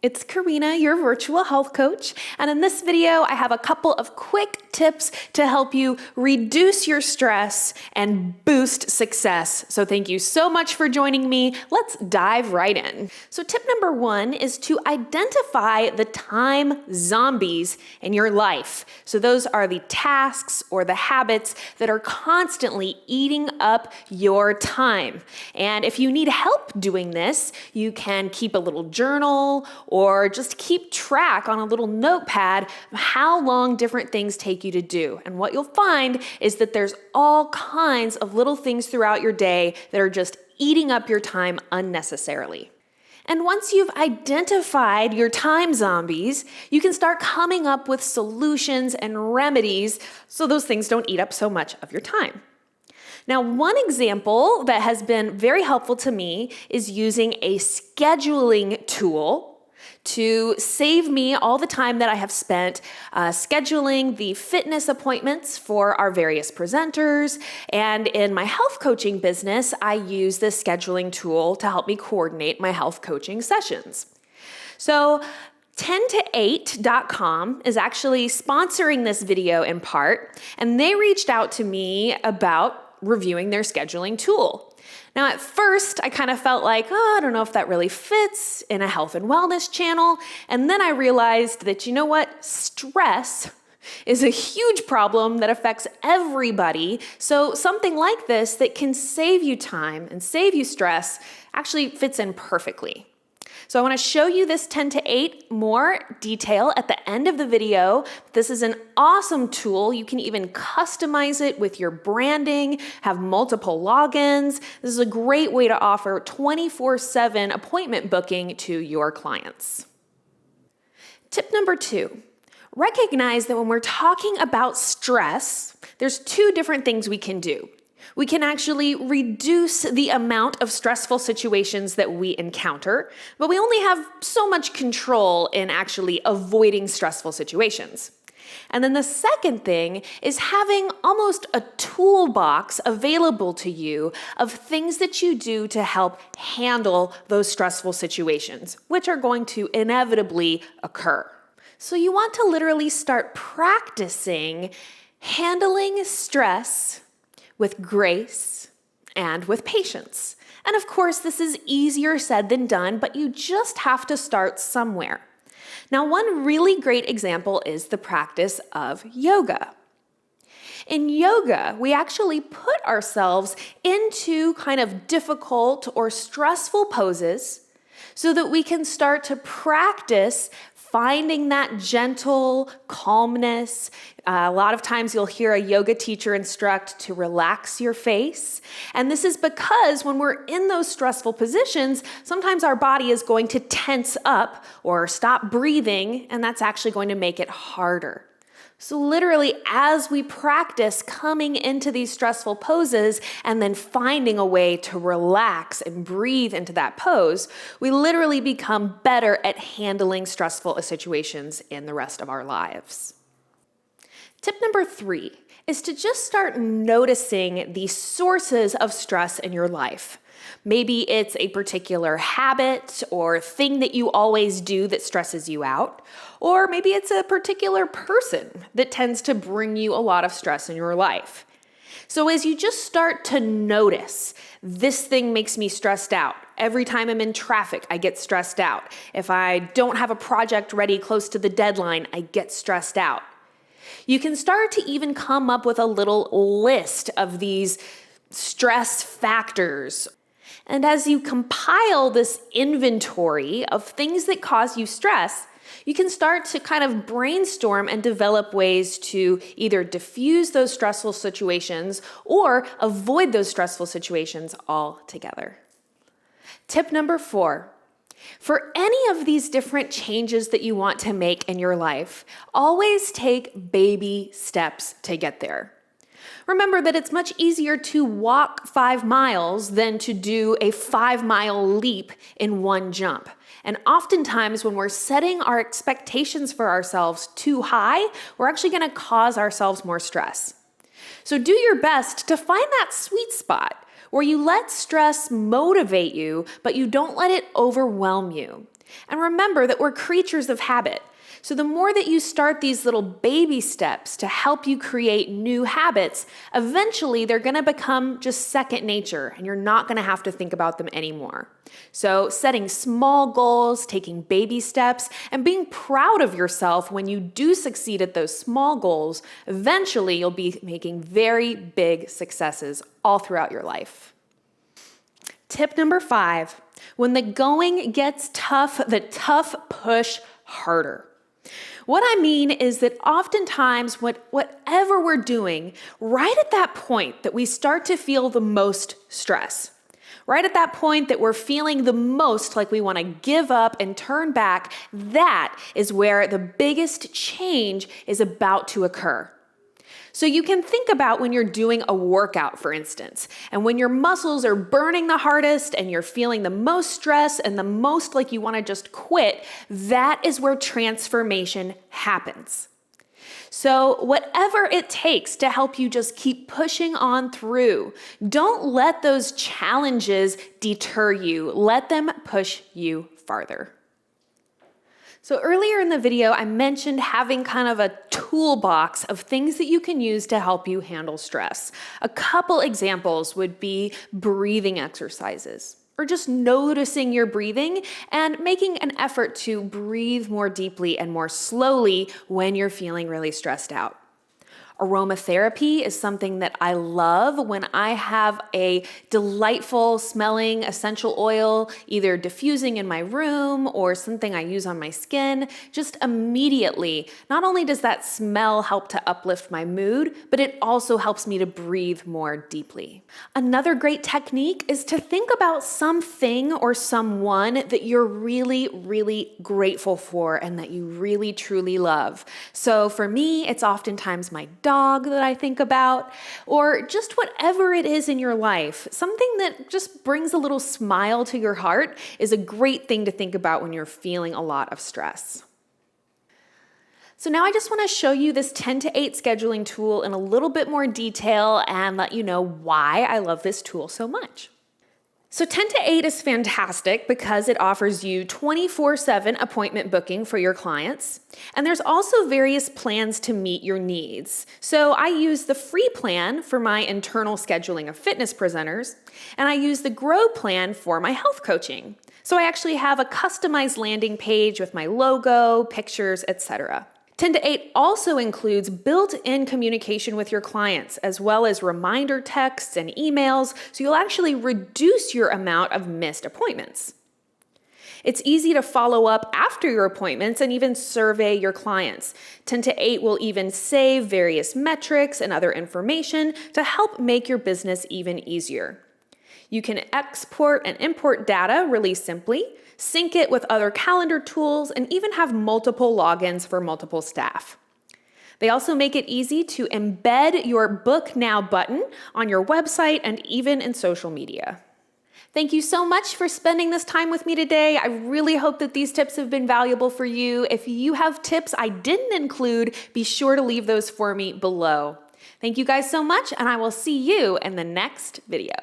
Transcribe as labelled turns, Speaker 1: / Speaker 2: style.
Speaker 1: It's Corrina, your virtual health coach, and in this video, I have a couple of quick tips to help you reduce your stress and boost success. So thank you so much for joining me. Let's dive right in. So tip number 1 is to identify the time zombies in your life. So those are the tasks or the habits that are constantly eating up your time. And if you need help doing this, you can keep a little journal or just keep track on a little notepad of how long different things take you to do. And what you'll find is that there's all kinds of little things throughout your day that are just eating up your time unnecessarily. And once you've identified your time zombies, you can start coming up with solutions and remedies so those things don't eat up so much of your time. Now, one example that has been very helpful to me is using a scheduling tool to save me all the time that I have spent scheduling the fitness appointments for our various presenters. And in my health coaching business, I use this scheduling tool to help me coordinate my health coaching sessions. So 10to8.com is actually sponsoring this video in part, and they reached out to me about reviewing their scheduling tool. Now, at first, I kind of felt like, I don't know if that really fits in a health and wellness channel. And then I realized that, you know what? Stress is a huge problem that affects everybody. So something like this that can save you time and save you stress actually fits in perfectly. So I want to show you this 10to8 more detail at the end of the video. This is an awesome tool. You can even customize it with your branding, have multiple logins. This is a great way to offer 24/7 appointment booking to your clients. Tip number 2, recognize that when we're talking about stress, there's 2 different things we can do. We can actually reduce the amount of stressful situations that we encounter, but we only have so much control in actually avoiding stressful situations. And then the second thing is having almost a toolbox available to you of things that you do to help handle those stressful situations, which are going to inevitably occur. So you want to literally start practicing handling stress with grace and with patience. And of course, this is easier said than done, but you just have to start somewhere. Now, one really great example is the practice of yoga. In yoga, we actually put ourselves into kind of difficult or stressful poses so that we can start to practice finding that gentle calmness. A lot of times you'll hear a yoga teacher instruct to relax your face. And this is because when we're in those stressful positions, sometimes our body is going to tense up or stop breathing, and that's actually going to make it harder. So literally, as we practice coming into these stressful poses and then finding a way to relax and breathe into that pose, we literally become better at handling stressful situations in the rest of our lives. Tip number 3 is to just start noticing the sources of stress in your life. Maybe it's a particular habit or thing that you always do that stresses you out, or maybe it's a particular person that tends to bring you a lot of stress in your life. So as you just start to notice, this thing makes me stressed out. Every time I'm in traffic, I get stressed out. If I don't have a project ready close to the deadline, I get stressed out. You can start to even come up with a little list of these stress factors. And as you compile this inventory of things that cause you stress, you can start to kind of brainstorm and develop ways to either diffuse those stressful situations or avoid those stressful situations altogether. Tip number 4, for any of these different changes that you want to make in your life, always take baby steps to get there. Remember that it's much easier to walk 5 miles than to do a 5-mile leap in one jump. And oftentimes when we're setting our expectations for ourselves too high, we're actually going to cause ourselves more stress. So do your best to find that sweet spot where you let stress motivate you, but you don't let it overwhelm you. And remember that we're creatures of habit. So the more that you start these little baby steps to help you create new habits, eventually they're gonna become just second nature and you're not gonna have to think about them anymore. So setting small goals, taking baby steps, and being proud of yourself when you do succeed at those small goals, eventually you'll be making very big successes all throughout your life. Tip number 5, when the going gets tough, the tough push harder. What I mean is that oftentimes whatever we're doing, right at that point that we start to feel the most stress, right at that point that we're feeling the most like we want to give up and turn back, that is where the biggest change is about to occur. So you can think about when you're doing a workout, for instance, and when your muscles are burning the hardest and you're feeling the most stress and the most like you want to just quit, that is where transformation happens. So whatever it takes to help you just keep pushing on through, don't let those challenges deter you. Let them push you farther. So earlier in the video, I mentioned having kind of a toolbox of things that you can use to help you handle stress. A couple examples would be breathing exercises, or just noticing your breathing and making an effort to breathe more deeply and more slowly when you're feeling really stressed out. Aromatherapy is something that I love when I have a delightful smelling essential oil, either diffusing in my room or something I use on my skin. Just immediately, not only does that smell help to uplift my mood, but it also helps me to breathe more deeply. Another great technique is to think about something or someone that you're really, really grateful for and that you really, truly love. So for me, it's oftentimes my dog that I think about, or just whatever it is in your life. Something that just brings a little smile to your heart is a great thing to think about when you're feeling a lot of stress. So now I just want to show you this 10 to 8 scheduling tool in a little bit more detail and let you know why I love this tool so much. So 10 to 8 is fantastic because it offers you 24/7 appointment booking for your clients. And there's also various plans to meet your needs. So I use the free plan for my internal scheduling of fitness presenters, and I use the Grow plan for my health coaching. So I actually have a customized landing page with my logo, pictures, etc. 10 to 8 also includes built-in communication with your clients, as well as reminder texts and emails, so you'll actually reduce your amount of missed appointments. It's easy to follow up after your appointments and even survey your clients. 10 to 8 will even save various metrics and other information to help make your business even easier. You can export and import data really simply, sync it with other calendar tools, and even have multiple logins for multiple staff. They also make it easy to embed your Book Now button on your website and even in social media. Thank you so much for spending this time with me today. I really hope that these tips have been valuable for you. If you have tips I didn't include, be sure to leave those for me below. Thank you guys so much, and I will see you in the next video.